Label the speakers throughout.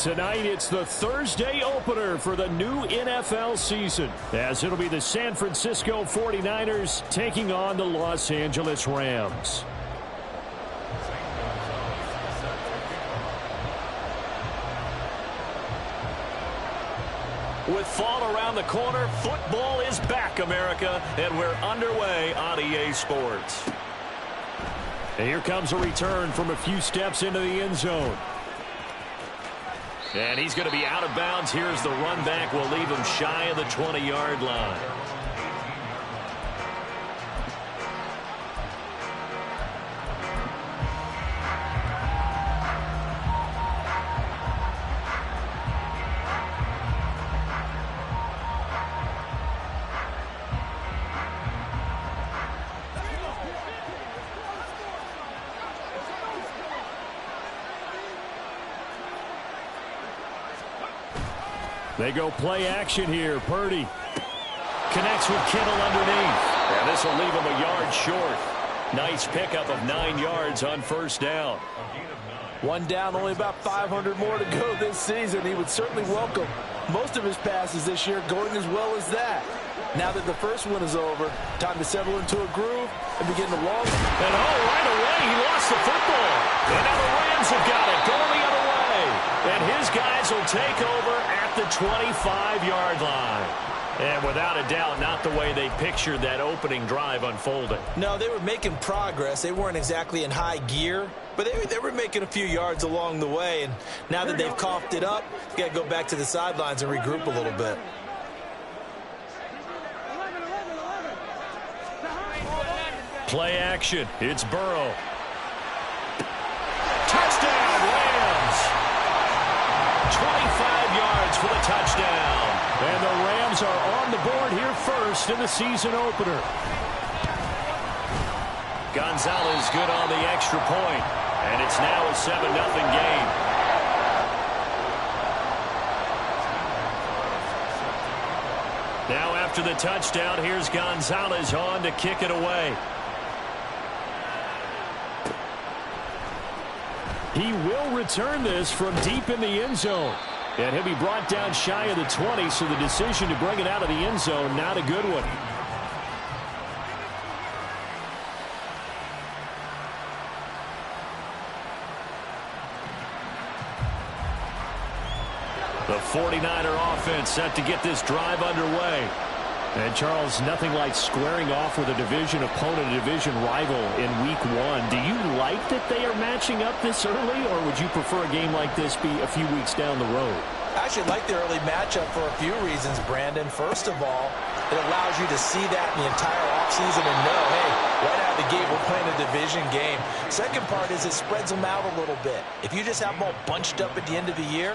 Speaker 1: Tonight, it's the Thursday opener for the new NFL season, as it'll be the San Francisco 49ers taking on the Los Angeles Rams.
Speaker 2: With fall around the corner, football is back, America, and we're underway on EA Sports.
Speaker 1: And here comes a return from a few steps into the end zone.
Speaker 2: And he's going to be out of bounds. Here's the run back. We'll leave him shy of the 20-yard line.
Speaker 1: They go play action here. Purdy connects with Kittle underneath.
Speaker 2: And this will leave him a yard short. Nice pickup of 9 yards on first down.
Speaker 3: One down, only about 500 more to go this season. He would certainly welcome most of his passes this year going as well as that. Now that the first one is over, time to settle into a groove and begin the long.
Speaker 2: And right away, he lost the football. And now the Rams have got it going the other way. And his guys will take over at the 25-yard line. And without a doubt, not the way they pictured that opening drive unfolding.
Speaker 3: No, they were making progress. They weren't exactly in high gear, but they were making a few yards along the way. And now that they've coughed it up, you got to go back to the sidelines and regroup a little bit.
Speaker 2: Play action. It's Burrow. Touchdown, Rams. 25 yards for the touchdown.
Speaker 1: And the Rams are on the board here first in the season opener.
Speaker 2: Gonzalez good on the extra point. And it's now a 7-0 game. Now after the touchdown, here's Gonzalez on to kick it away.
Speaker 1: He will return this from deep in the end zone. And he'll be brought down shy of the 20, so the decision to bring it out of the end zone, not a good one.
Speaker 2: The 49er offense set to get this drive underway.
Speaker 1: And, Charles, nothing like squaring off with a division opponent, a division rival in Week 1. Do you like that they are matching up this early, or would you prefer a game like this be a few weeks down the road?
Speaker 3: I actually like the early matchup for a few reasons, Brandon. First of all, it allows you to see that in the entire offseason and know, hey, right out of the gate, we're playing a division game. Second part is it spreads them out a little bit. If you just have them all bunched up at the end of the year,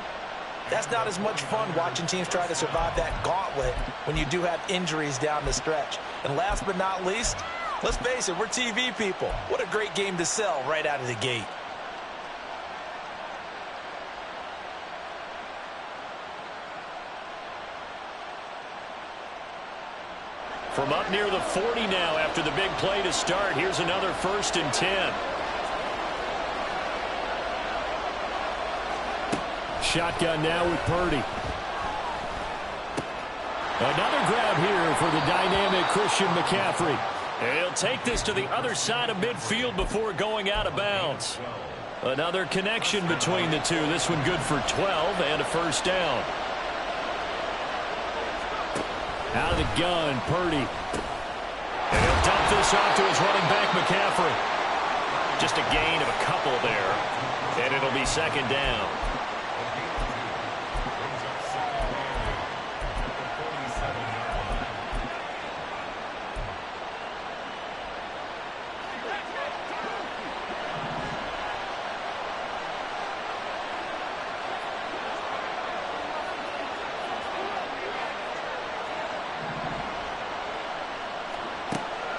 Speaker 3: that's not as much fun watching teams try to survive that gauntlet when you do have injuries down the stretch. And last but not least, let's face it, we're TV people. What a great game to sell right out of the gate.
Speaker 2: From up near the 40 now after the big play to start, here's another 1st and 10.
Speaker 1: Shotgun now with Purdy. Another grab here for the dynamic Christian McCaffrey.
Speaker 2: And he'll take this to the other side of midfield before going out of bounds. Another connection between the two. This one good for 12 and a first down.
Speaker 1: Out of the gun, Purdy.
Speaker 2: And he'll dump this off to his running back, McCaffrey. Just a gain of a couple there. And it'll be 2nd down.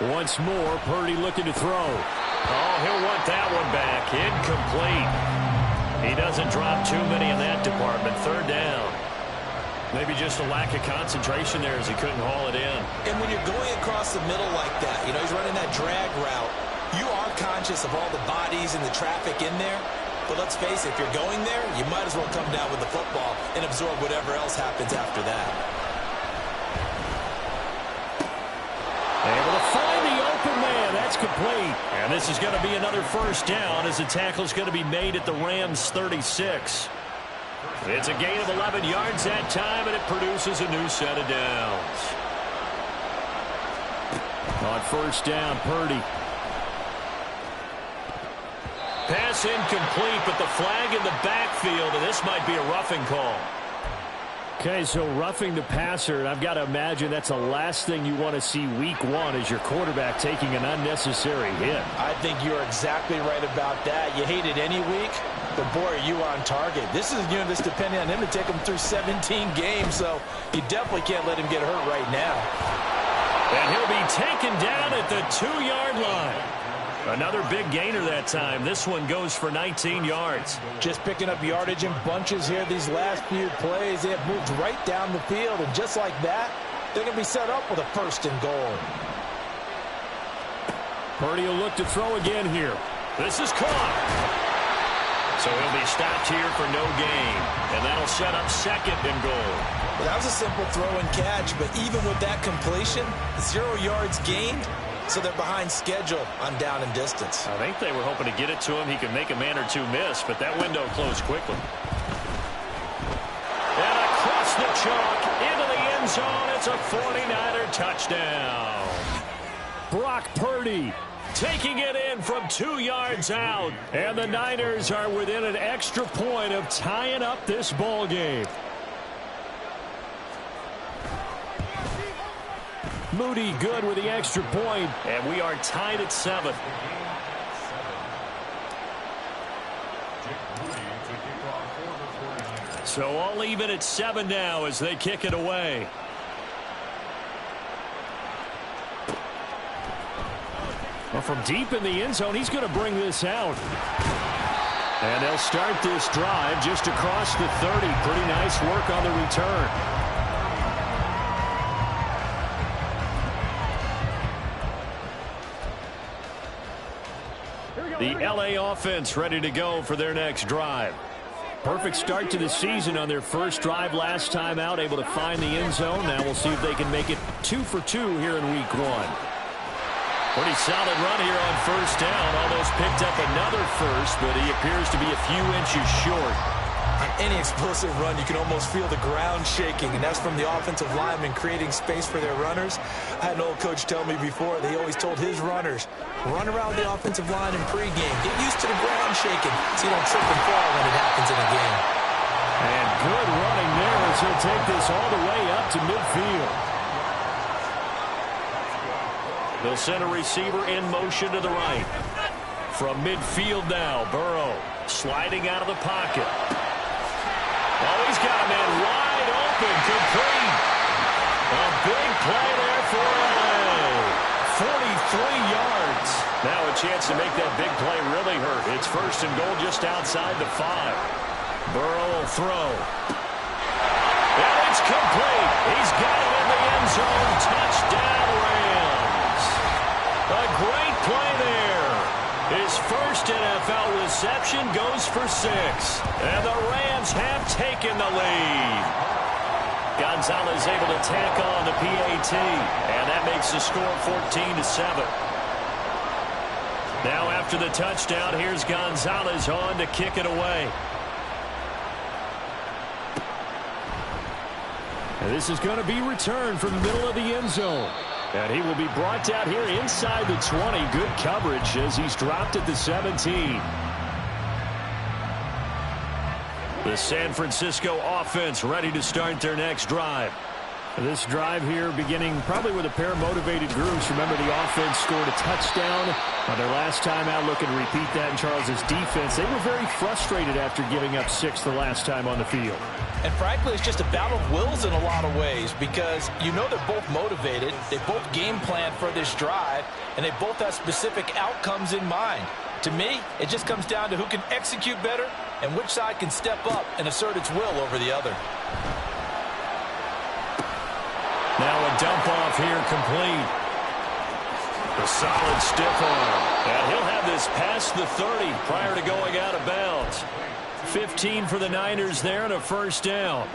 Speaker 1: Once more, Purdy looking to throw.
Speaker 2: Oh, he'll want that one back. Incomplete. He doesn't drop too many in that department. 3rd down. Maybe just a lack of concentration there as he couldn't haul it in.
Speaker 3: And when you're going across the middle like that, you know, he's running that drag route, you are conscious of all the bodies and the traffic in there. But let's face it, if you're going there, you might as well come down with the football and absorb whatever else happens after that.
Speaker 1: Able to find the open man. That's complete. And this is going to be another first down as the tackle is going to be made at the Rams' 36. It's a gain of 11 yards that time, and it produces a new set of downs. On first down, Purdy. Pass incomplete, but the flag in the backfield, and this might be a roughing call. Okay, so roughing the passer, and I've got to imagine that's the last thing you want to see week one as your quarterback taking an unnecessary hit.
Speaker 3: I think you're exactly right about that. You hate it any week, but boy, are you on target. This is a unit that's depending on him to take him through 17 games, so you definitely can't let him get hurt right now.
Speaker 1: And he'll be taken down at the 2-yard line. Another big gainer that time. This one goes for 19 yards.
Speaker 3: Just picking up yardage in bunches here these last few plays. They have moved right down the field, and just like that, they're going to be set up with a first and goal.
Speaker 1: Purdy will look to throw again here. This is caught. So he'll be stopped here for no gain. And that'll set up second and goal.
Speaker 3: Well, that was a simple throw and catch, but even with that completion, 0 yards gained, so they're behind schedule on down and distance.
Speaker 1: I think they were hoping to get it to him. He could make a man or two miss, but that window closed quickly. And across the chalk into the end zone. It's a 49er touchdown. Brock Purdy taking it in from 2 yards out. And the Niners are within an extra point of tying up this ball game. Moody good with the extra point, and we are tied at 7. So all even at 7 now as they kick it away. Well, from deep in the end zone, he's going to bring this out. And they'll start this drive just across the 30. Pretty nice work on the return. The LA offense ready to go for their next drive. Perfect start to the season on their first drive last time out, able to find the end zone. Now we'll see if they can make it 2 for 2 here in week 1. Pretty solid run here on first down. Almost picked up another first, but he appears to be a few inches short.
Speaker 3: On any explosive run, you can almost feel the ground shaking, and that's from the offensive linemen creating space for their runners. I had an old coach tell me before, they always told his runners, run around the offensive line in pregame. Get used to the ground shaking so you don't trip and fall when it happens in a game.
Speaker 1: And good running there as he'll take this all the way up to midfield. They'll send a receiver in motion to the right. From midfield now, Burrow sliding out of the pocket. Oh, he's got a man wide open, complete. A big play there for LA. 43 yards. Now a chance to make that big play really hurt. It's first and goal just outside the 5. Burrow will throw. And it's complete. He's got it in the end zone. Touchdown, Rams. A great play there. His first NFL reception goes for 6. And the Rams have taken the lead. Gonzalez able to tack on the PAT. And that makes the score 14-7. Now after the touchdown, here's Gonzalez on to kick it away. And this is going to be returned from the middle of the end zone. And he will be brought down here inside the 20. Good coverage as he's dropped at the 17. The San Francisco offense ready to start their next drive. This drive here beginning probably with a pair of motivated groups. Remember, the offense scored a touchdown on their last time out. Looking to repeat that in Charles's defense. They were very frustrated after giving up 6 the last time on the field.
Speaker 3: And frankly, it's just a battle of wills in a lot of ways because you know they're both motivated. They both game plan for this drive, and they both have specific outcomes in mind. To me, it just comes down to who can execute better and which side can step up and assert its will over the other. Now a dump off here complete.
Speaker 2: A solid stiff arm. And he'll have this past the 30 prior to going out of bounds. 15 for the Niners there and a first down.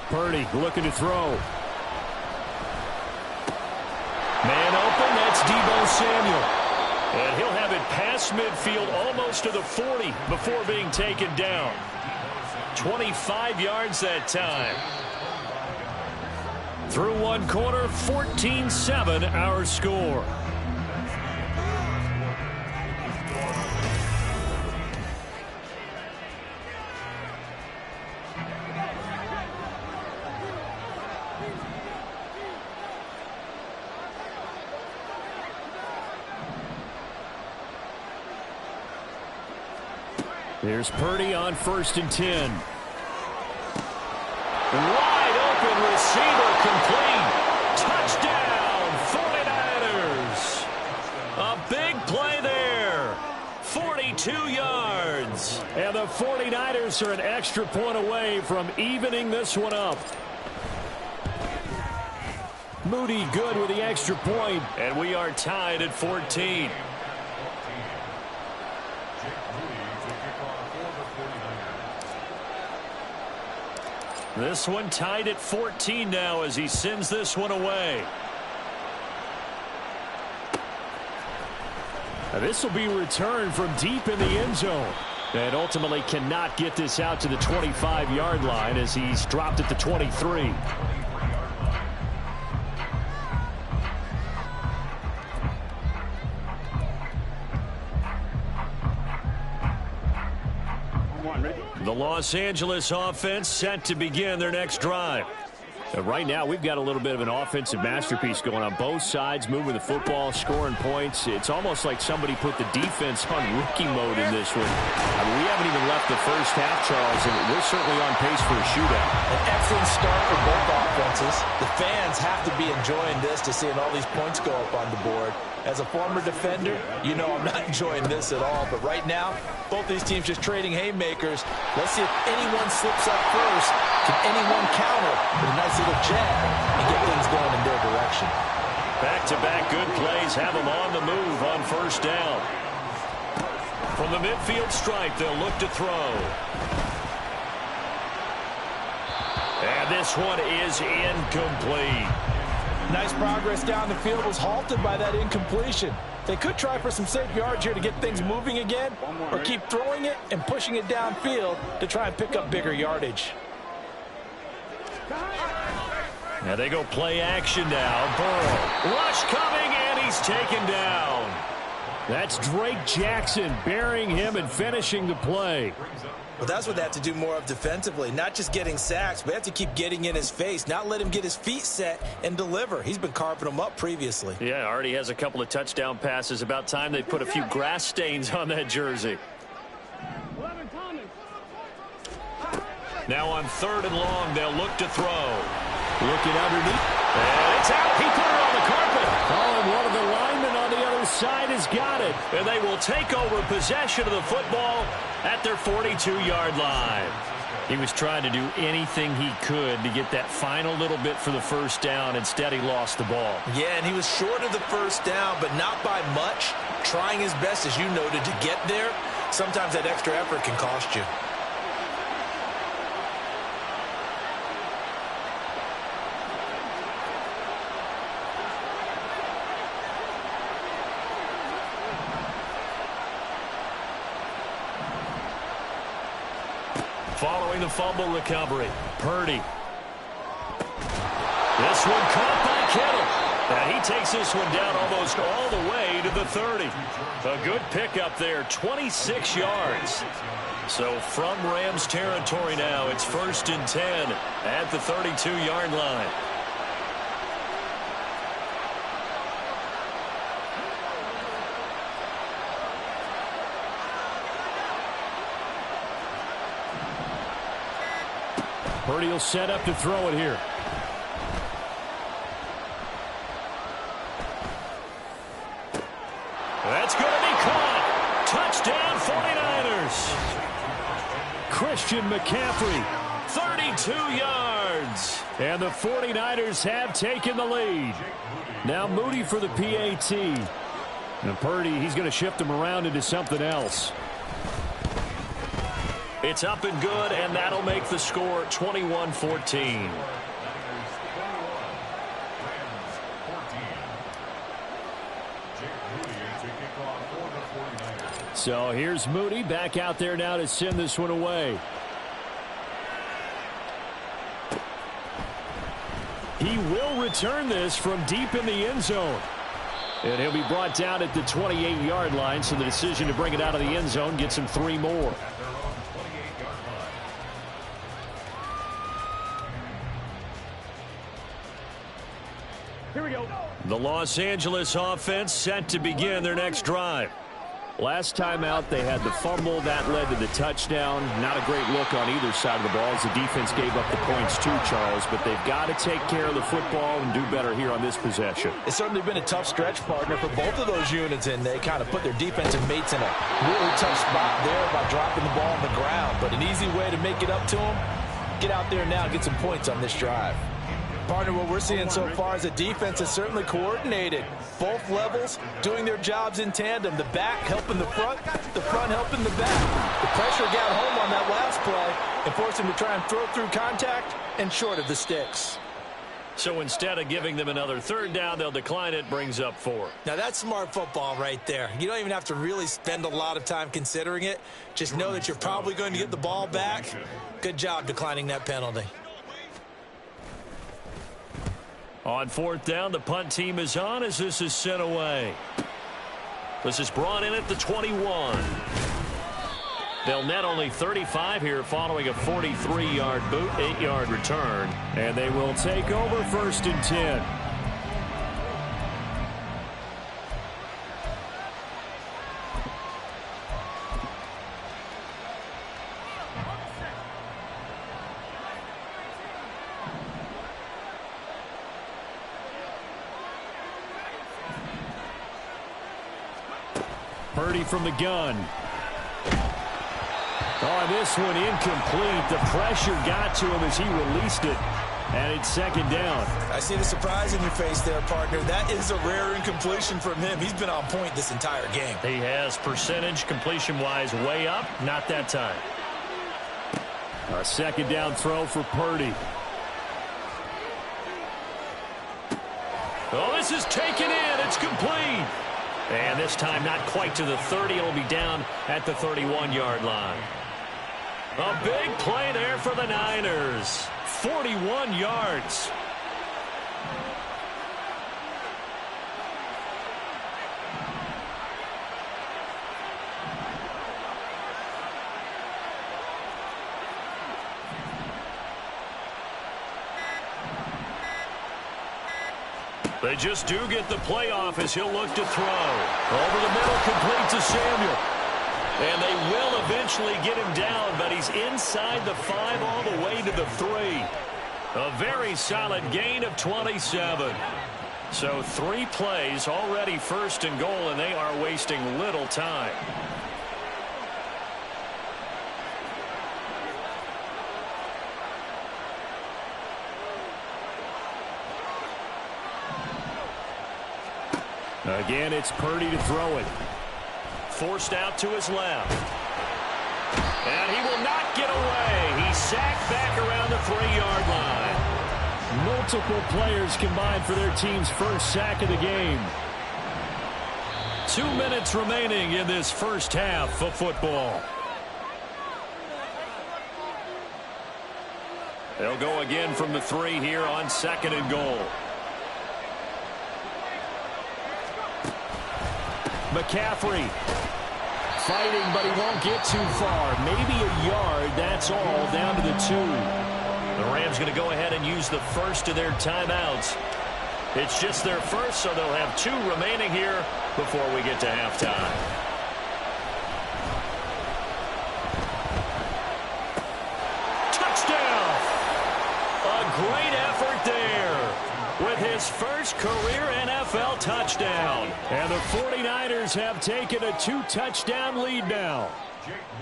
Speaker 1: Purdy looking to throw.
Speaker 2: Man open, that's Deebo Samuel. And he'll have it past midfield almost to the 40 before being taken down. 25 yards that time. Through one quarter, 14-7 our score.
Speaker 1: Here's Purdy on 1st and 10.
Speaker 2: Wide open receiver complete. Touchdown, 49ers. A big play there. 42 yards.
Speaker 1: And the 49ers are an extra point away from evening this one up. Moody good with the extra point.
Speaker 2: And we are tied at 14. This one tied at 14 now as he sends this one away.
Speaker 1: Now this will be returned from deep in the end zone. And ultimately cannot get this out to the 25-yard line as he's dropped at the 23.
Speaker 2: The Los Angeles offense set to begin their next drive.
Speaker 1: Right now, we've got a little bit of an offensive masterpiece going on both sides, moving the football, scoring points. It's almost like somebody put the defense on rookie mode in this one. I mean, we haven't even left the first half, Charles, and we're certainly on pace for a shootout.
Speaker 3: An excellent start for both offenses. The fans have to be enjoying this to seeing all these points go up on the board. As a former defender, you know I'm not enjoying this at all. But right now, both these teams just trading haymakers. Let's see if anyone slips up first. Can anyone counter with a nice little jab and get things going in their direction?
Speaker 2: Back-to-back good plays have them on the move on first down. From the midfield stripe, they'll look to throw. And this one is incomplete.
Speaker 3: Nice progress down the field was halted by that incompletion. They could try for some safe yards here to get things moving again, or keep throwing it and pushing it downfield to try and pick up bigger yardage.
Speaker 2: Now they go play action now. Burrow. Rush coming, and he's taken down.
Speaker 1: That's Drake Jackson burying him and finishing the play.
Speaker 3: Well, that's what they have to do more of defensively, not just getting sacks, but have to keep getting in his face, not let him get his feet set and deliver. He's been carving them up previously.
Speaker 2: Yeah, already has a couple of touchdown passes. About time they put a few grass stains on that jersey. Now on 3rd and long, they'll look to throw.
Speaker 1: Looking underneath.
Speaker 2: And it's out. He put it on the carpet.
Speaker 1: Oh, and one of the linemen on the other side has got it.
Speaker 2: And they will take over possession of the football at their 42-yard line. He was trying to do anything he could to get that final little bit for the first down. Instead, he lost the ball.
Speaker 3: Yeah, and he was short of the first down, but not by much. Trying his best, as you noted, to get there. Sometimes that extra effort can cost you.
Speaker 2: Following the fumble recovery, Purdy. This one caught by Kittle. And he takes this one down almost all the way to the 30. A good pickup there, 26 yards. So from Rams territory now, it's 1st and 10 at the 32-yard line.
Speaker 1: Purdy will set up to throw it here.
Speaker 2: That's going to be caught. Touchdown 49ers.
Speaker 1: Christian McCaffrey.
Speaker 2: 32 yards.
Speaker 1: And the 49ers have taken the lead. Now Moody for the PAT. And Purdy, he's going to shift him around into something else.
Speaker 2: It's up and good, and that'll make the score 21-14.
Speaker 1: So here's Moody back out there now to send this one away. He will return this from deep in the end zone. And he'll be brought down at the 28-yard line, so the decision to bring it out of the end zone gets him 3 more.
Speaker 2: Here we go.
Speaker 1: The Los Angeles offense set to begin their next drive. Last time out, they had the fumble. That led to the touchdown. Not a great look on either side of the ball as the defense gave up the points too, Charles. But they've got to take care of the football and do better here on this possession.
Speaker 3: It's certainly been a tough stretch, partner, for both of those units, and they kind of put their defensive mates in a really tough spot there by dropping the ball on the ground. But an easy way to make it up to them, get out there now and get some points on this drive. Partner, what we're seeing so far is the defense is certainly coordinated. Both levels doing their jobs in tandem. The back helping the front helping the back. The pressure got home on that last play and forced him to try and throw through contact and short of the sticks.
Speaker 2: So instead of giving them another third down, they'll decline it, brings up 4.
Speaker 3: Now that's smart football right there. You don't even have to really spend a lot of time considering it. Just know that you're probably going to get the ball back. Good job declining that penalty.
Speaker 2: On 4th down, the punt team is on as this is sent away. This is brought in at the 21. They'll net only 35 here following a 43-yard boot, 8-yard return.
Speaker 1: And they will take over 1st and 10. Purdy from the gun. Oh, this one incomplete. The pressure got to him as he released it. And it's 2nd down.
Speaker 3: I see the surprise in your face there, partner. That is a rare incompletion from him. He's been on point this entire game.
Speaker 2: He has percentage completion-wise way up. Not that time.
Speaker 1: A 2nd down throw for Purdy.
Speaker 2: Oh, this is taken in. It's complete. And this time not quite to the 30. It'll be down at the 31-yard line. A big play there for the Niners. 41 yards. They just do get the playoff as he'll look to throw. Over the middle, complete to Samuel. And they will eventually get him down, but he's inside the 5 all the way to the 3. A very solid gain of 27. So 3 plays, already 1st and goal, and they are wasting little time.
Speaker 1: Again, it's Purdy to throw it.
Speaker 2: Forced out to his left. And he will not get away. He's sacked back around the 3-yard line.
Speaker 1: Multiple players combined for their team's first sack of the game.
Speaker 2: 2 minutes remaining in this first half of football. They'll go again from the 3 here on 2nd and goal.
Speaker 1: McCaffrey fighting, but he won't get too far. Maybe a yard, that's all, down to the 2.
Speaker 2: The Rams going to go ahead and use the first of their timeouts. It's just their first, so they'll have 2 remaining here before we get to halftime. Touchdown! A great effort there with his first career NFL touchdown.
Speaker 1: And the 49ers have taken a 2-touchdown lead now.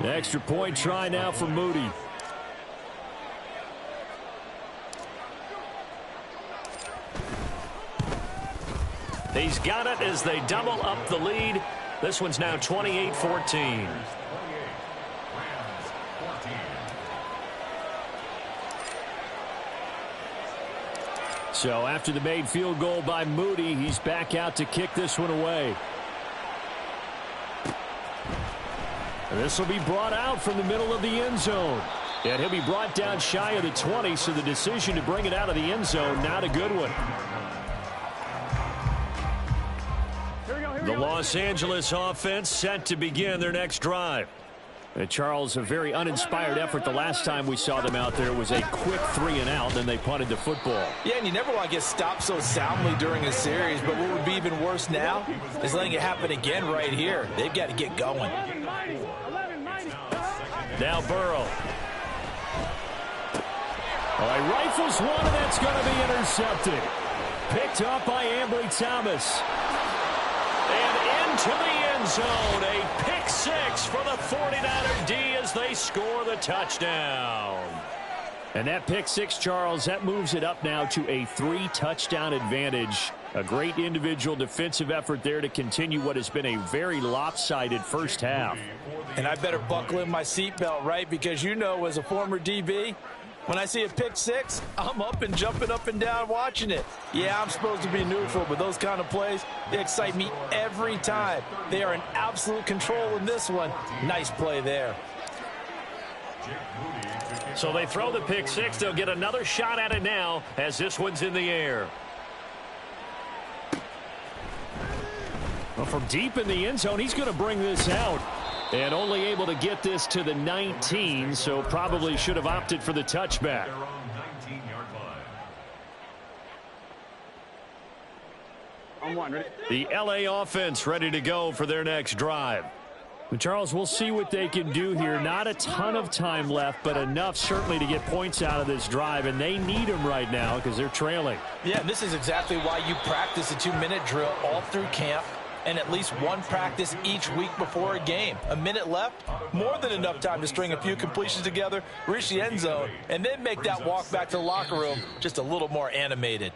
Speaker 1: The extra point try now for Moody.
Speaker 2: He's got it as they double up the lead. This one's now 28-14.
Speaker 1: So after the made field goal by Moody, he's back out to kick this one away. This will be brought out from the middle of the end zone. And he'll be brought down shy of the 20, so the decision to bring it out of the end zone, not a good one.
Speaker 2: The Los Angeles offense set to begin their next drive.
Speaker 1: And Charles, a very uninspired effort. The last time we saw them out there was a quick 3-and-out, then they punted the football.
Speaker 3: Yeah, and you never want to get stopped so soundly during a series, but what would be even worse now is letting it happen again right here. They've got to get going.
Speaker 2: Now Burrow.
Speaker 1: All right, rifles one, and that's going to be intercepted. Picked up by Ambry Thomas.
Speaker 2: And into the end zone, a pick six for the 49er D as they score the touchdown.
Speaker 1: And that pick six, Charles, that moves it up now to a 3-touchdown advantage. A great individual defensive effort there to continue what has been a very lopsided first half.
Speaker 3: And I better buckle in my seatbelt, right? Because you know, as a former DB, when I see a pick six, I'm up and jumping up and down watching it. Yeah, I'm supposed to be neutral, but those kind of plays, they excite me every time. They are in absolute control in this one. Nice play there.
Speaker 2: So they throw the pick six. They'll get another shot at it now as this one's in the air.
Speaker 1: Well, from deep in the end zone, he's going to bring this out. And only able to get this to the 19, so probably should have opted for the touchback.
Speaker 2: The LA offense ready to go for their next drive.
Speaker 1: Charles, we'll see what they can do here. Not a ton of time left, but enough certainly to get points out of this drive, and they need them right now because they're trailing.
Speaker 3: Yeah, and this is exactly why you practice a 2-minute drill all through camp, and at least one practice each week before a game. A minute left, more than enough time to string a few completions together, reach the end zone, and then make that walk back to the locker room just a little more animated.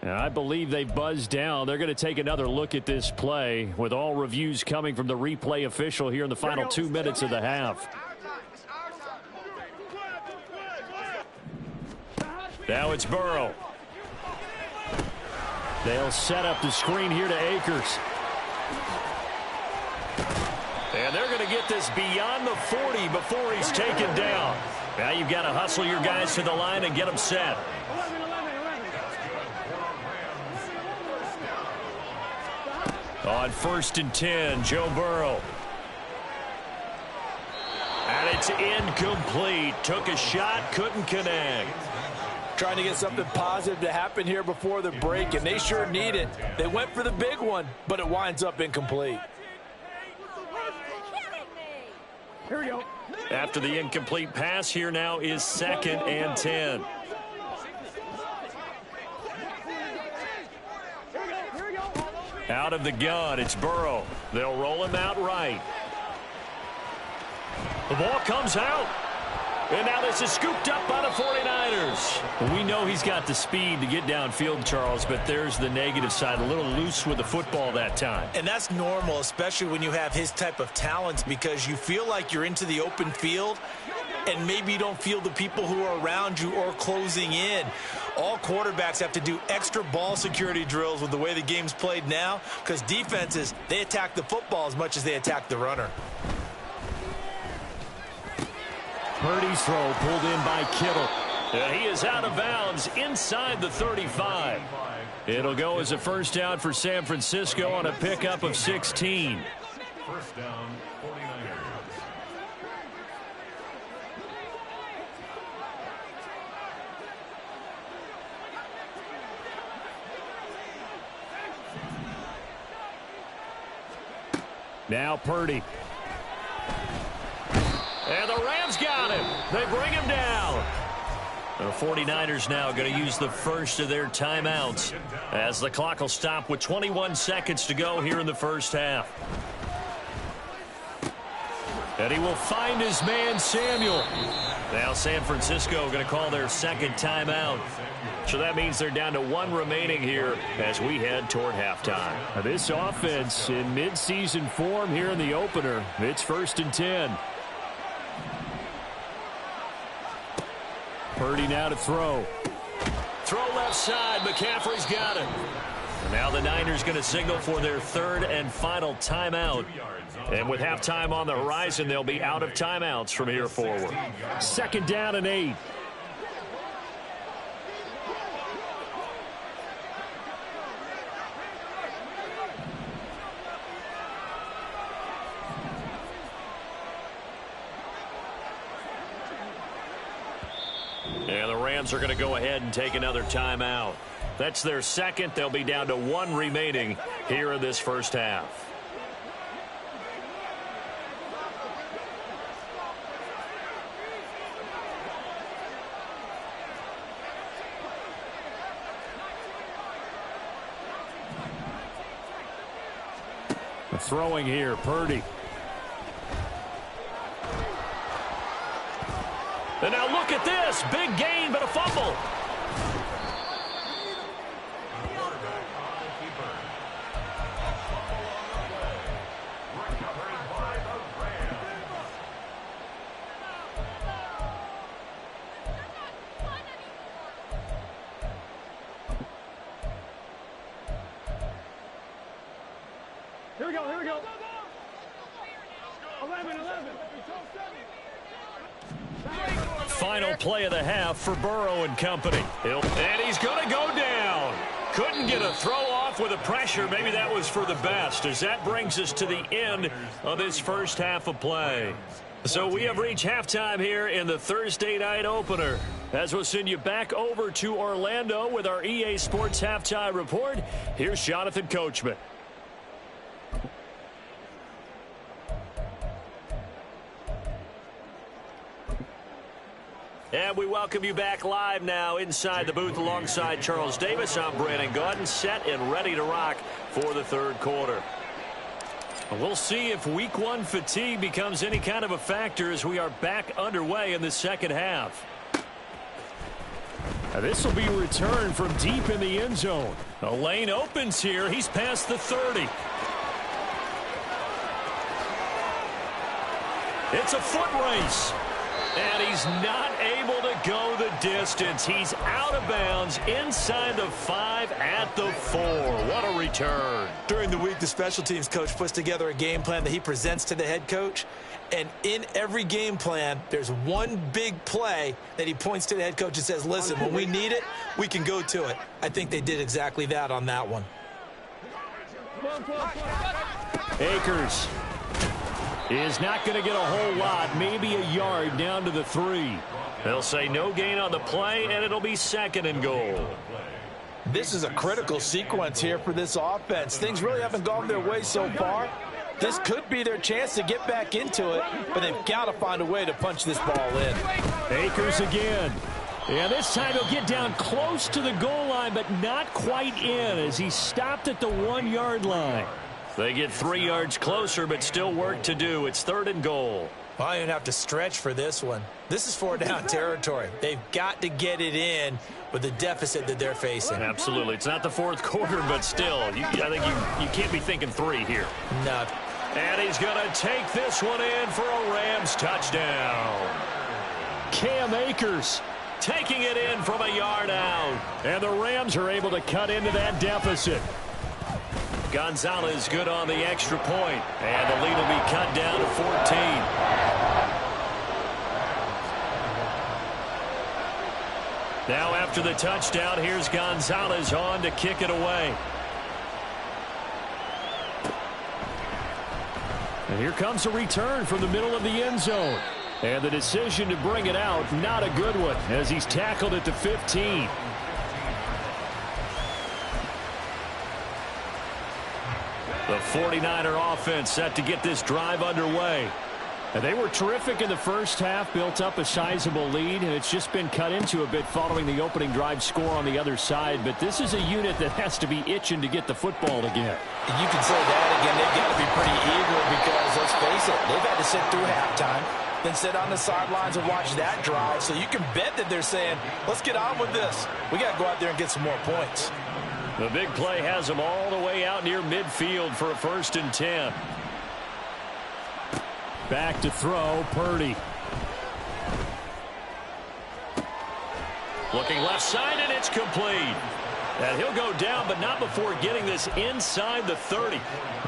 Speaker 1: And I believe they buzzed down. They're going to take another look at this play with all reviews coming from the replay official here in the final 2 minutes of the half.
Speaker 2: Now it's Burrow.
Speaker 1: They'll set up the screen here to Akers.
Speaker 2: And they're going to get this beyond the 40 before he's taken down. Now you've got to hustle your guys to the line and get them set. On 1st and 10, Joe Burrow. And it's incomplete. Took a shot, couldn't connect.
Speaker 3: Trying to get something positive to happen here before the break, and they sure need it. They went for the big one, but it winds up incomplete.
Speaker 1: Here we go.
Speaker 2: After the incomplete pass, here now is 2nd and 10. Out of the gun, it's Burrow. They'll roll him out right. The ball comes out. And now this is scooped up by the 49ers.
Speaker 1: We know he's got the speed to get downfield, Charles, but there's the negative side. A little loose with the football that time.
Speaker 3: And that's normal, especially when you have his type of talents, because you feel like you're into the open field and maybe you don't feel the people who are around you or closing in. All quarterbacks have to do extra ball security drills with the way the game's played now, because defenses, they attack the football as much as they attack the runner.
Speaker 1: Purdy's throw pulled in by Kittle.
Speaker 2: And he is out of bounds inside the 35.
Speaker 1: It'll go as a first down for San Francisco on a pickup of 16.
Speaker 4: First down, 49ers.
Speaker 1: Now Purdy.
Speaker 2: And the Rams got him. They bring him down. The 49ers now going to use the first of their timeouts as the clock will stop with 21 seconds to go here in the first half.
Speaker 1: And he will find his man Samuel.
Speaker 2: Now San Francisco going to call their second timeout. So that means they're down to 1 remaining here as we head toward halftime.
Speaker 1: Now this offense in midseason form here in the opener. It's 1st and 10. Purdy now to throw.
Speaker 2: Throw left side. McCaffrey's got it. And now the Niners going to signal for their 3rd and final timeout. And with halftime on the horizon, they'll be out of timeouts from here forward.
Speaker 1: 2nd down and 8.
Speaker 2: And the Rams are going to go ahead and take another timeout. That's their 2nd. They'll be down to 1 remaining here in this first half.
Speaker 1: Throwing here, Purdy.
Speaker 2: And now look at this. Big gain, but a fumble.
Speaker 5: Here we go. 11.
Speaker 2: Final play of the half for Burrow and company. And he's going to go down. Couldn't get a throw off with the pressure. Maybe that was for the best, as that brings us to the end of this first half of play. So we have reached halftime here in the Thursday night opener. As we'll send you back over to Orlando with our EA Sports Halftime Report, here's Jonathan Coachman. And we welcome you back live now inside the booth alongside Charles Davis. I'm Brandon Gaudin, set and ready to rock for the 3rd quarter. We'll see if Week 1 fatigue becomes any kind of a factor as we are back underway in the 2nd half.
Speaker 1: Now this will be returned from deep in the end zone.
Speaker 2: A lane opens here. He's past the 30. It's a foot race. And he's not able to go the distance. He's out of bounds inside the 5 at the 4. What a return.
Speaker 3: During the week, the special teams coach puts together a game plan that he presents to the head coach. And in every game plan, there's one big play that he points to the head coach and says, listen, when we need it, we can go to it. I think they did exactly that on that one.
Speaker 1: Akers is not going to get a whole lot, maybe a yard down to the 3.
Speaker 2: They'll say no gain on the play, and it'll be 2nd and goal.
Speaker 3: This is a critical sequence here for this offense. Things really haven't gone their way so far. This could be their chance to get back into it, but they've got to find a way to punch this ball in.
Speaker 1: Akers again. And this time he'll get down close to the goal line, but not quite in as he stopped at the 1-yard line.
Speaker 2: They get 3 yards closer, but still work to do. It's 3rd and goal.
Speaker 3: Well, I don't have to stretch for this one. This is 4-down territory. They've got to get it in with the deficit that they're facing.
Speaker 2: Absolutely. It's not the 4th quarter, but still, I think you can't be thinking 3 here.
Speaker 3: No.
Speaker 2: And he's going to take this one in for a Rams touchdown.
Speaker 1: Cam Akers
Speaker 2: taking it in from a yard out.
Speaker 1: And the Rams are able to cut into that deficit.
Speaker 2: Gonzalez good on the extra point, and the lead will be cut down to 14. Now after the touchdown, here's Gonzalez on to kick it away.
Speaker 1: And here comes a return from the middle of the end zone. And the decision to bring it out, not a good one, as he's tackled at the 15.
Speaker 2: The 49er offense set to get this drive underway.
Speaker 1: And they were terrific in the first half, built up a sizable lead, and it's just been cut into a bit following the opening drive score on the other side. But this is a unit that has to be itching to get the football again.
Speaker 3: You can say that again. They've got to be pretty eager because, let's face it, they've had to sit through halftime. than sit on the sidelines and watch that drive. So you can bet that they're saying, let's get on with this. We got to go out there and get some more points.
Speaker 2: The big play has them all the way out near midfield for a 1st and 10.
Speaker 1: Back to throw, Purdy.
Speaker 2: Looking left side, and it's complete. And he'll go down, but not before getting this inside the 30.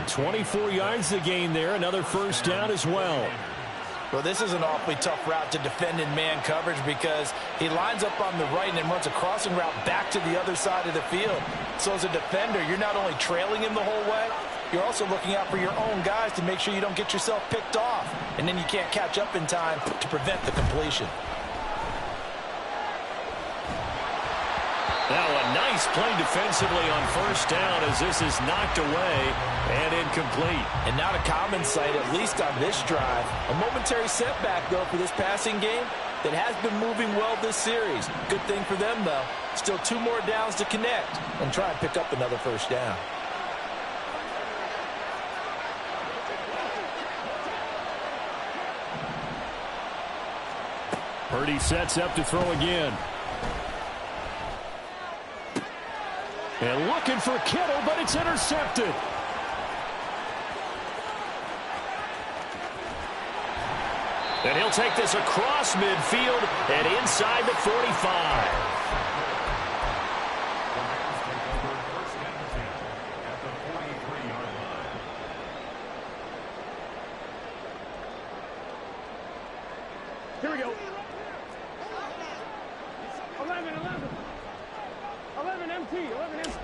Speaker 1: 24 yards to gain there. Another 1st down as well.
Speaker 3: Well, this is an awfully tough route to defend in man coverage because he lines up on the right and then runs a crossing route back to the other side of the field. So as a defender, you're not only trailing him the whole way, you're also looking out for your own guys to make sure you don't get yourself picked off. And then you can't catch up in time to prevent the completion.
Speaker 2: Now a nice play defensively on 1st down as this is knocked away and incomplete.
Speaker 3: And not a common sight, at least on this drive. A momentary setback, though, for this passing game that has been moving well this series. Good thing for them, though. Still 2 more downs to connect and try and pick up another 1st down.
Speaker 1: Purdy sets up to throw again. And looking for Kittle, but it's intercepted.
Speaker 2: And he'll take this across midfield and inside the 45.
Speaker 5: Here we go. 11 MT. 11 MT.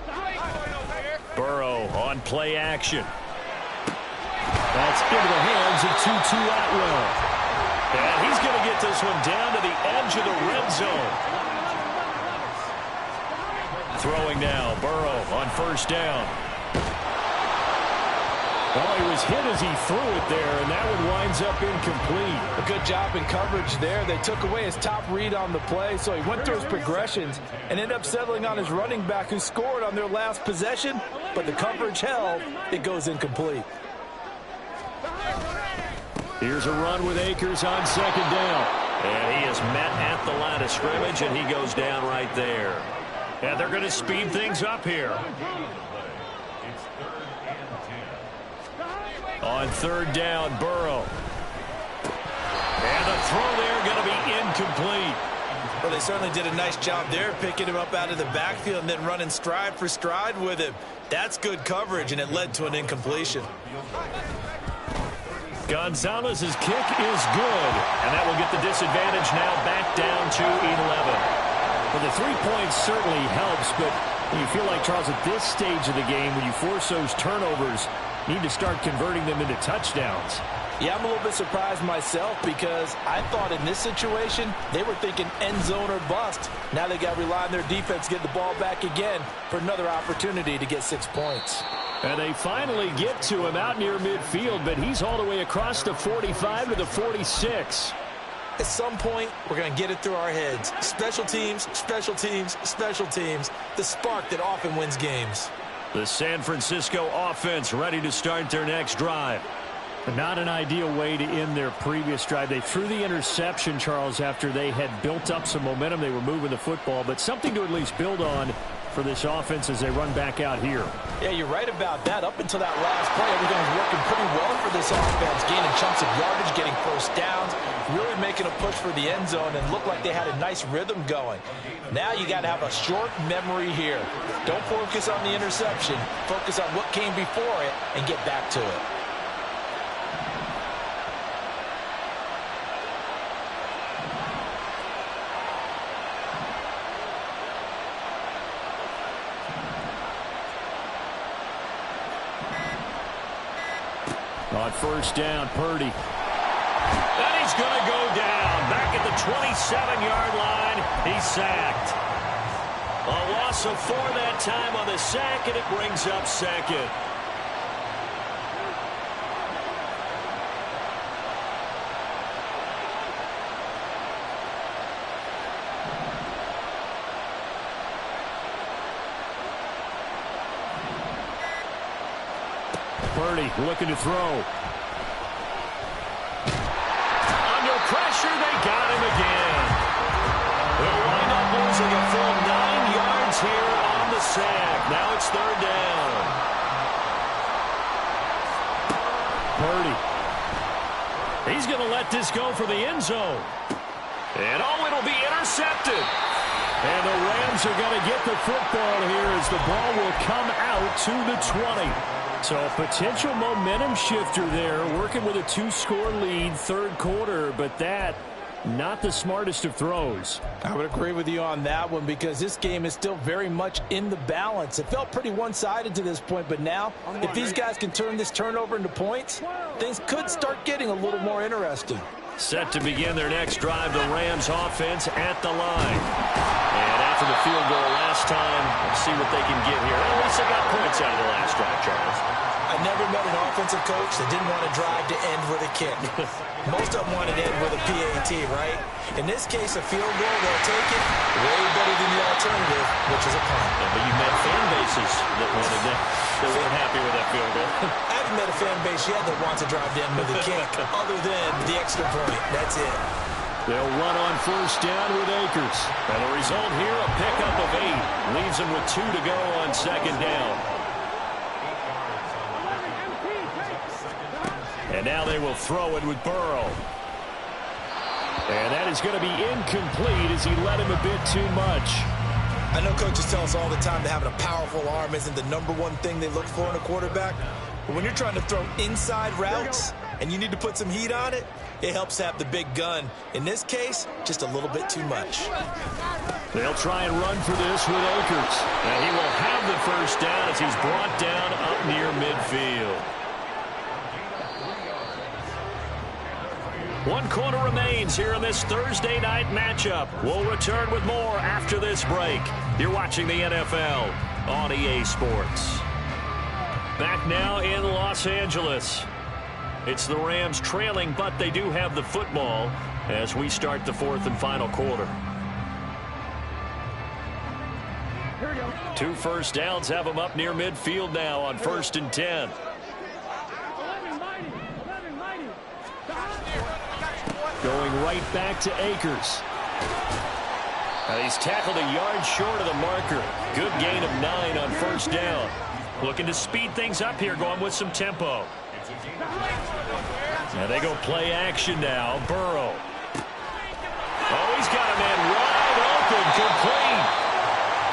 Speaker 2: Burrow on play action.
Speaker 1: That's into the hands of Tutu Atwell.
Speaker 2: And he's going to get this one down to the edge of the red zone. Throwing now, Burrow on 1st down.
Speaker 1: Well, he was hit as he threw it there, and that one winds up incomplete.
Speaker 3: A good job in coverage there. They took away his top read on the play, so he went through his progressions and ended up settling on his running back who scored on their last possession, but the coverage held. It goes incomplete.
Speaker 1: Here's a run with Akers on 2nd down.
Speaker 2: And he is met at the line of scrimmage, and he goes down right there. And they're going to speed things up here. On 3rd down, Burrow. And the throw there going to be incomplete.
Speaker 3: Well, they certainly did a nice job there, picking him up out of the backfield and then running stride for stride with him. That's good coverage, and it led to an incompletion.
Speaker 2: Gonzalez's kick is good, and that will get the disadvantage now back down to 11.
Speaker 1: Well, the 3 points certainly helps, but you feel like, Charles, at this stage of the game, when you force those turnovers, you need to start converting them into touchdowns.
Speaker 3: Yeah, I'm a little bit surprised myself because I thought in this situation they were thinking end zone or bust. Now they got to rely on their defense, get the ball back again for another opportunity to get 6 points.
Speaker 1: And they finally get to him out near midfield, but he's all the way across the 45 to the 46.
Speaker 3: At some point, we're going to get it through our heads. Special teams, special teams, special teams. The spark that often wins games.
Speaker 2: The San Francisco offense ready to start their next drive.
Speaker 1: But not an ideal way to end their previous drive. They threw the interception, Charles, after they had built up some momentum. They were moving the football, but something to at least build on for this offense as they run back out here.
Speaker 3: Yeah, you're right about that. Up until that last play, everything was working pretty well for this offense, gaining chunks of yardage, getting 1st downs, really making a push for the end zone, and looked like they had a nice rhythm going. Now you got to have a short memory here. Don't focus on the interception. Focus on what came before it and get back to it.
Speaker 1: On 1st down, Purdy.
Speaker 2: And he's going to go down. Back at the 27-yard line. He's sacked. A loss of 4 that time on the sack, and it brings up 2nd.
Speaker 1: Purdy looking to throw.
Speaker 2: Under pressure. They got him again. They'll wind up losing a full 9 yards here on the sack. Now it's third down.
Speaker 1: Purdy. He's going to let this go for the end zone.
Speaker 2: And it'll be intercepted.
Speaker 1: And the Rams are going to get the football here as the ball will come out to the 20. So a potential momentum shifter there, working with a 2-score lead, third quarter, but that not the smartest of throws.
Speaker 3: I would agree with you on that one because this game is still very much in the balance. It felt pretty one-sided to this point, but now if these guys can turn this turnover into points, things could start getting a little more interesting.
Speaker 2: Set to begin their next drive, the Rams offense at the line. And after the field goal last time, see what they can get here. At least they got points out of the last drive, Charles.
Speaker 3: I never met an offensive coach that didn't want to drive to end with a kick. Most of them wanted to end with a PAT, right? In this case, a field goal, they'll take it way better than the alternative, which is a punt.
Speaker 2: Yeah, but you met fan bases that wanted that. They weren't happy with that field goal.
Speaker 3: I haven't met a fan base yet that wants to drive to end with a kick other than the extra point. That's it.
Speaker 1: They'll run on first down with Akers.
Speaker 2: And the result here, a pickup of 8. Leaves them with 2 to go on second down. And now they will throw it with Burrow.
Speaker 1: And that is going to be incomplete as he led him a bit too much.
Speaker 3: I know coaches tell us all the time that having a powerful arm isn't the #1 thing they look for in a quarterback. But when you're trying to throw inside routes and you need to put some heat on it, it helps have the big gun. In this case, just a little bit too much.
Speaker 1: They'll try and run for this with Akers.
Speaker 2: And he will have the first down as he's brought down up near midfield. 1 quarter remains here in this Thursday night matchup. We'll return with more after this break. You're watching the NFL on EA Sports. Back now in Los Angeles. It's the Rams trailing, but they do have the football as we start the 4th and final quarter. 2 first downs have them up near midfield now on 1st and 10.
Speaker 1: Going right back to Akers.
Speaker 2: He's tackled a yard short of the marker. Good gain of 9 on first down. Looking to speed things up here, going with some tempo. Now they go play action now. Burrow. Oh, he's got a man wide open, complete.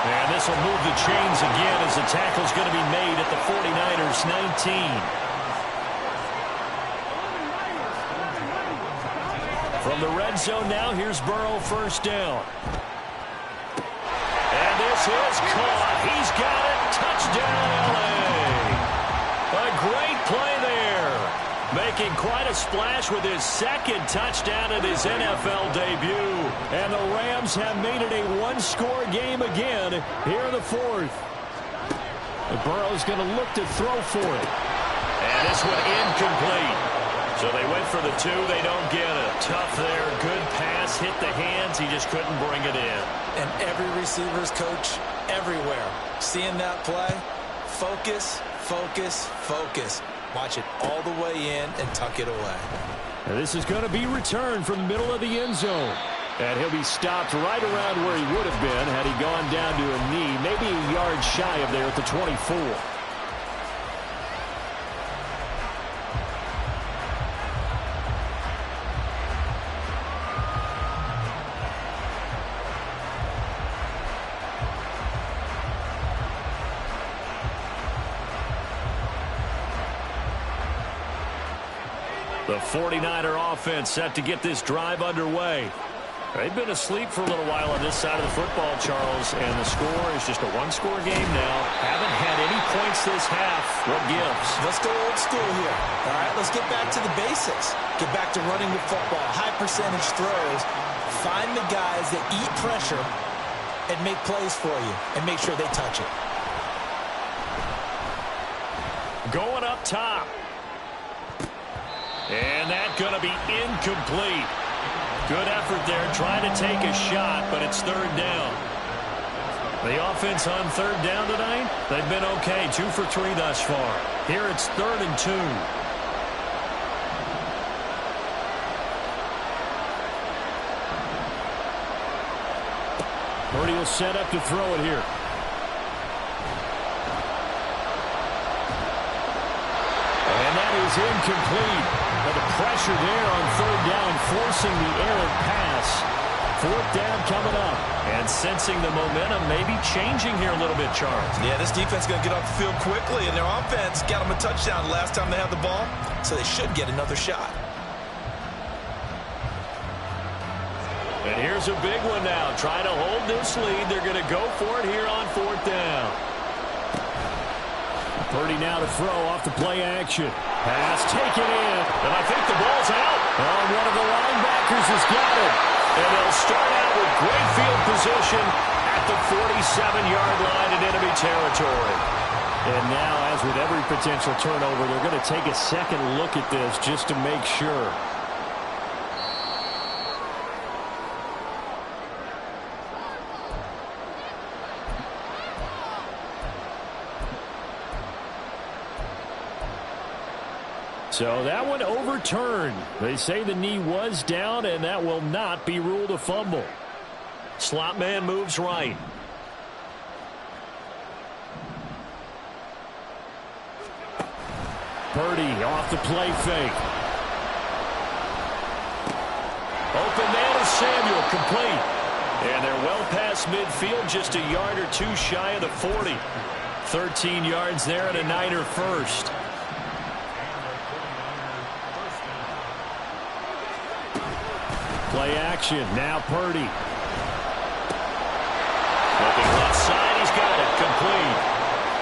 Speaker 2: And this will move the chains again as the tackle's going to be made at the 49ers 19. From the red zone now, here's Burrow first down. And this is caught. He's got it. Touchdown, L.A. A great play there. Making quite a splash with his 2nd touchdown in his NFL debut.
Speaker 1: And the Rams have made it a 1-score game again here in the 4th. Burrow's going to look to throw for it.
Speaker 2: And this one incomplete. So they went for the 2. They don't get it. Tough there. Good pass. Hit the hands. He just couldn't bring it in.
Speaker 3: And every receiver's coach everywhere. Seeing that play, focus, focus, focus. Watch it all the way in and tuck it away.
Speaker 1: And this is going to be returned from the middle of the end zone. And he'll be stopped right around where he would have been had he gone down to a knee, maybe a yard shy of there at the 24.
Speaker 2: The 49er offense set to get this drive underway. They've been asleep for a little while on this side of the football, Charles, and the score is just a 1-score game now. Haven't had any points this half. What gives?
Speaker 3: Let's go old school here. All right, let's get back to the basics. Get back to running the football, high percentage throws. Find the guys that eat pressure and make plays for you and make sure they touch it.
Speaker 2: Going up top. And that's going to be incomplete. Good effort there, trying to take a shot, but it's 3rd down. The offense on 3rd down tonight, they've been okay, 2 for 3 thus far. Here it's 3rd and 2.
Speaker 1: Purdy will set up to throw it here. And that is incomplete. But the pressure there on third down, forcing the errant pass. Fourth down coming up.
Speaker 2: And sensing the momentum maybe changing here a little bit, Charles.
Speaker 3: Yeah, this defense is going to get off the field quickly, and their offense got them a touchdown the last time they had the ball, so they should get another shot.
Speaker 2: And here's a big one now. Trying to hold this lead. They're going to go for it here on fourth down.
Speaker 1: Purdy now to throw off the play action. Pass taken in.
Speaker 2: And I think the ball's out.
Speaker 1: Oh, one of the linebackers has got it.
Speaker 2: And they'll start out with great field position at the 47-yard line in enemy territory.
Speaker 1: And now, as with every potential turnover, they're going to take a second look at this just to make sure. So that one overturned. They say the knee was down, and that will not be ruled a fumble.
Speaker 2: Slot man moves right.
Speaker 1: Purdy off the play fake.
Speaker 2: Open man is Samuel, complete. And they're well past midfield, just a yard or two shy of the 40. 13 yards there and a Niner first.
Speaker 1: Play action. Now Purdy.
Speaker 2: Looking left side. He's got it. Complete.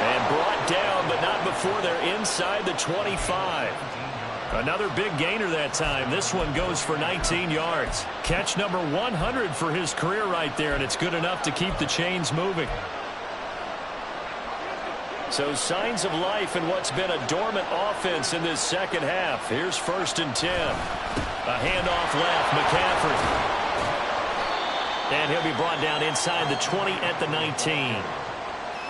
Speaker 2: And brought down, but not before they're inside the 25. Another big gainer that time. This one goes for 19 yards. Catch number 100 for his career right there, and it's good enough to keep the chains moving. So signs of life in what's been a dormant offense in this second half. Here's 1st and 10. A handoff left, McCaffrey. And he'll be brought down inside the 20 at the 19.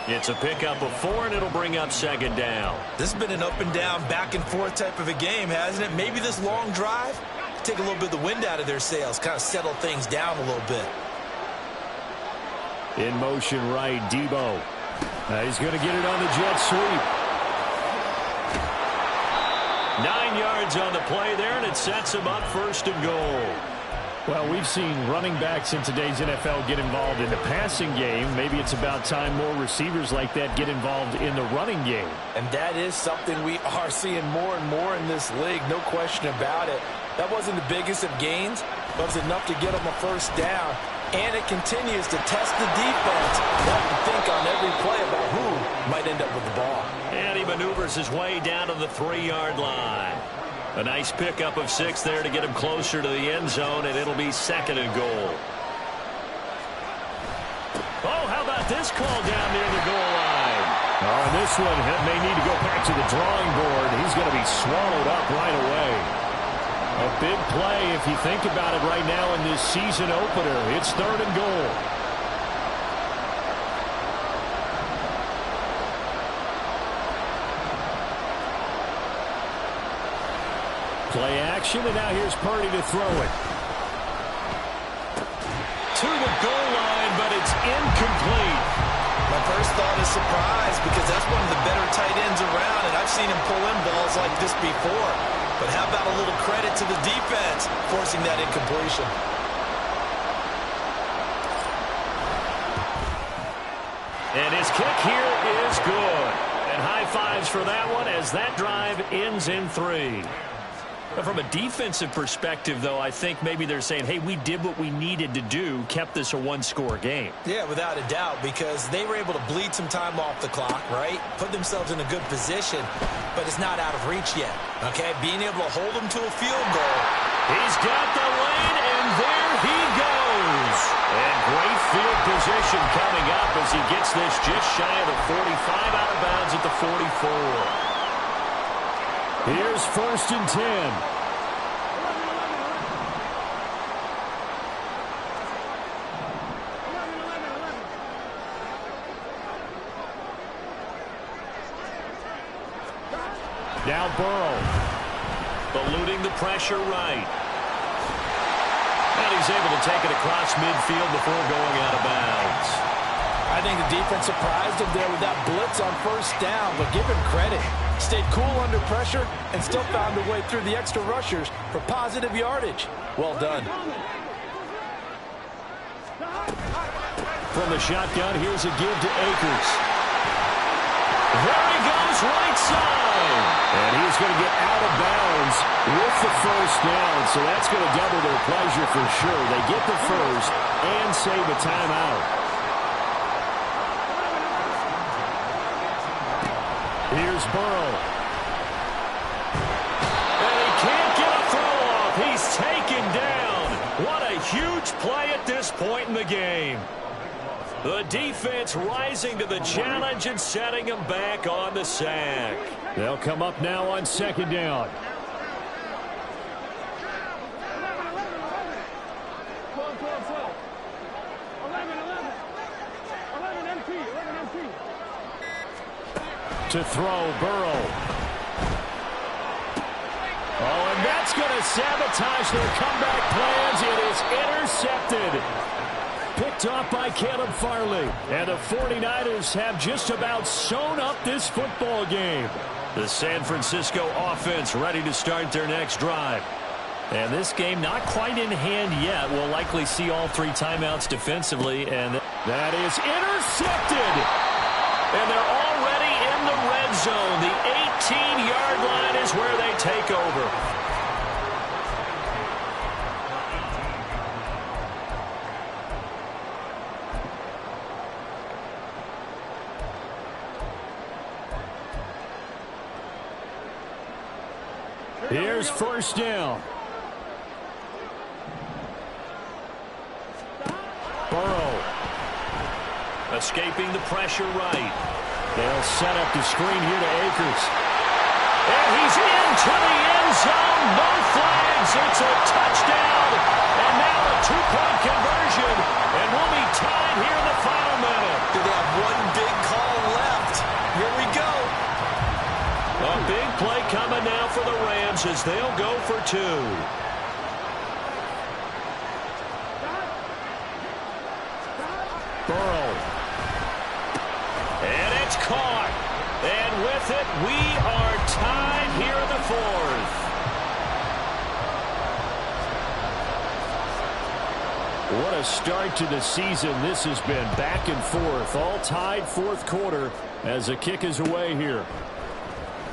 Speaker 2: It's a pickup of 4, and it'll bring up 2nd down.
Speaker 3: This has been an up and down, back and forth type of a game, hasn't it? Maybe this long drive, take a little bit of the wind out of their sails, kind of settle things down a little bit.
Speaker 1: In motion right, Debo. He's going to get it on the jet sweep.
Speaker 2: 9 yards on the play there, and it sets him up 1st and goal.
Speaker 1: Well, we've seen running backs in today's NFL get involved in the passing game. Maybe it's about time more receivers like that get involved in the running game.
Speaker 3: And that is something we are seeing more and more in this league, no question about it. That wasn't the biggest of gains, but it was enough to get them a 1st down. And it continues to test the defense. You have to think on every play about who might end up with the ball.
Speaker 2: And he maneuvers his way down to the 3-yard line. A nice pickup of 6 there to get him closer to the end zone, and it'll be 2nd and goal. Oh, how about this call down near the goal line?
Speaker 1: Oh, and this one may need to go back to the drawing board. He's going to be swallowed up right away. A big play if you think about it right now in this season opener. It's 3rd and goal. Play action, and now here's Purdy to throw it.
Speaker 2: To the goal line, but it's incomplete.
Speaker 3: My first thought is surprise, because that's one of the better tight ends around, and I've seen him pull in balls like this before. But how about a little credit to the defense forcing that incompletion?
Speaker 2: And his kick here is good. And high fives for that one as that drive ends in 3. From a defensive perspective, though, I think maybe they're saying, hey, we did what we needed to do, kept this a 1-score game.
Speaker 3: Yeah, without a doubt, because they were able to bleed some time off the clock, right? Put themselves in a good position, but it's not out of reach yet, okay? Being able to hold them to a field goal.
Speaker 2: He's got the lane, and there he goes. And great field position coming up as he gets this just shy of the 45, out of bounds at the 44.
Speaker 1: Here's 1st and 10. Now Burrow.
Speaker 2: Eluding the pressure right. And he's able to take it across midfield before going out of bounds.
Speaker 3: I think the defense surprised him there with that blitz on first down, but give him credit. Stayed cool under pressure and still found a way through the extra rushers for positive yardage. Well done.
Speaker 1: From the shotgun, here's a give to Akers. There he goes, right side. And he's going to get out of bounds with the first down. So that's going to double their pleasure for sure. They get the first and save a timeout. Here's Burrow. And he can't get a throw off. He's taken down. What a huge play at this point in the game. The defense rising to the challenge and setting him back on the sack. They'll come up now on second down. To throw, Burrow. Oh, and that's going to sabotage their comeback plans. It is intercepted. Picked off by Caleb Farley. And the 49ers have just about sewn up this football game. The San Francisco offense ready to start their next drive. And this game not quite in hand yet. We'll likely see all three timeouts defensively. And that is intercepted. And they're already in the red zone. The 18-yard line is where they take over. Here's first down. Burrow. Escaping the pressure right. They'll set up the screen here to Akers. And he's into the end zone. No flags. It's a touchdown. And now a two-point conversion. And we'll be tied here in the final minute.
Speaker 3: Do they have one big call left? Here we go.
Speaker 2: A big play coming now for the Rams as they'll go for two. Burrow. And it's caught. And with it, we are tied here in the fourth. What a start to the season this has been. Back and forth. All tied fourth quarter as the kick is away here.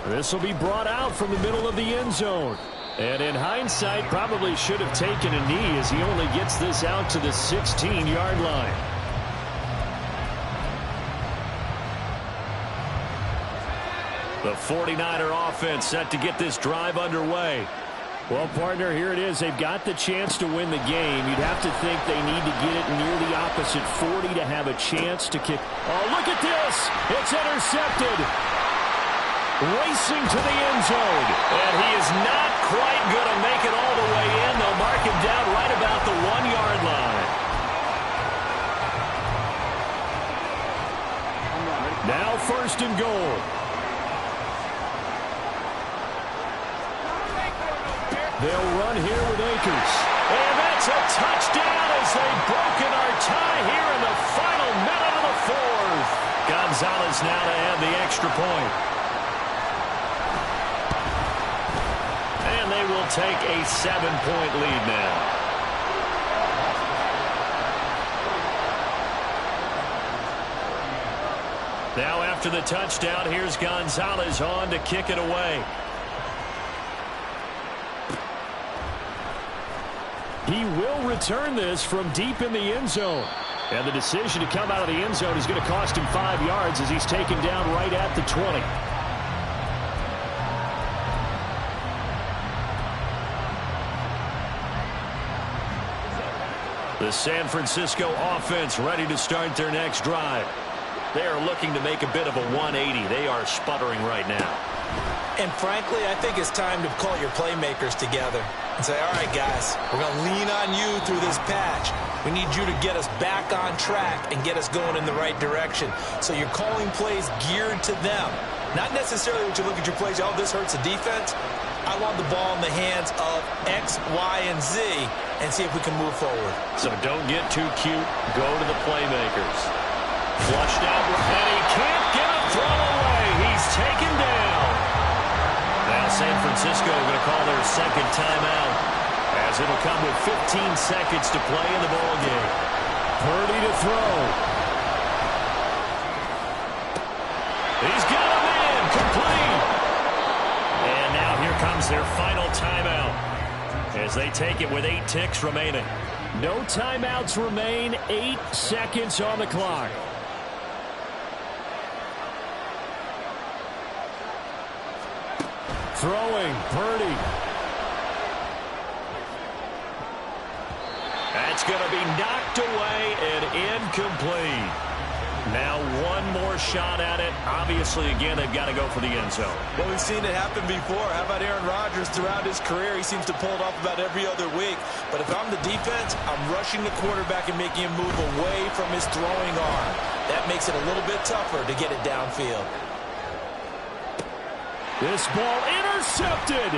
Speaker 2: This will be brought out from the middle of the end zone. And in hindsight, probably should have taken a knee as he only gets this out to the 16-yard line. The 49er offense set to get this drive underway. Well, partner, here it is. They've got the chance to win the game. You'd have to think they need to get it near the opposite 40 to have a chance to kick. Oh, look at this. It's intercepted. Racing to the end zone. And he is not quite going to make it all the way in. They'll mark him down right about the 1-yard line. Now first and goal. They'll run here with Akers. And that's a touchdown as they've broken our tie here in the final minute of the fourth. Gonzalez now to add the extra point. And they will take a 7-point lead now. Now after the touchdown, here's Gonzalez on to kick it away. He will return this from deep in the end zone. And the decision to come out of the end zone is going to cost him 5 yards as he's taken down right at the 20. The San Francisco offense ready to start their next drive. They are looking to make a bit of a 180. They are sputtering right now.
Speaker 3: And frankly, I think it's time to call your playmakers together and say, all right, guys, we're going to lean on you through this patch. We need you to get us back on track and get us going in the right direction. So you're calling plays geared to them. Not necessarily what you look at your plays, oh, this hurts the defense. I want the ball in the hands of X, Y, and Z and see if we can move forward.
Speaker 2: So don't get too cute. Go to the playmakers. Flushed out, and he can't get a throw away. He's taken down. Now San Francisco going to call their second timeout, as it'll come with 15 seconds to play in the ballgame.
Speaker 1: Purdy to throw.
Speaker 2: He's got a man, complete. And now here comes their final timeout, as they take it with 8 ticks remaining.
Speaker 1: No timeouts remain. 8 seconds on the clock. Throwing, Purdy.
Speaker 2: That's going to be knocked away and incomplete. Now one more shot at it. Obviously, again, they've got to go for the end zone.
Speaker 3: Well, we've seen it happen before. How about Aaron Rodgers throughout his career? He seems to pull it off about every other week. But if I'm the defense, I'm rushing the quarterback and making him move away from his throwing arm. That makes it a little bit tougher to get it downfield.
Speaker 1: This ball intercepted.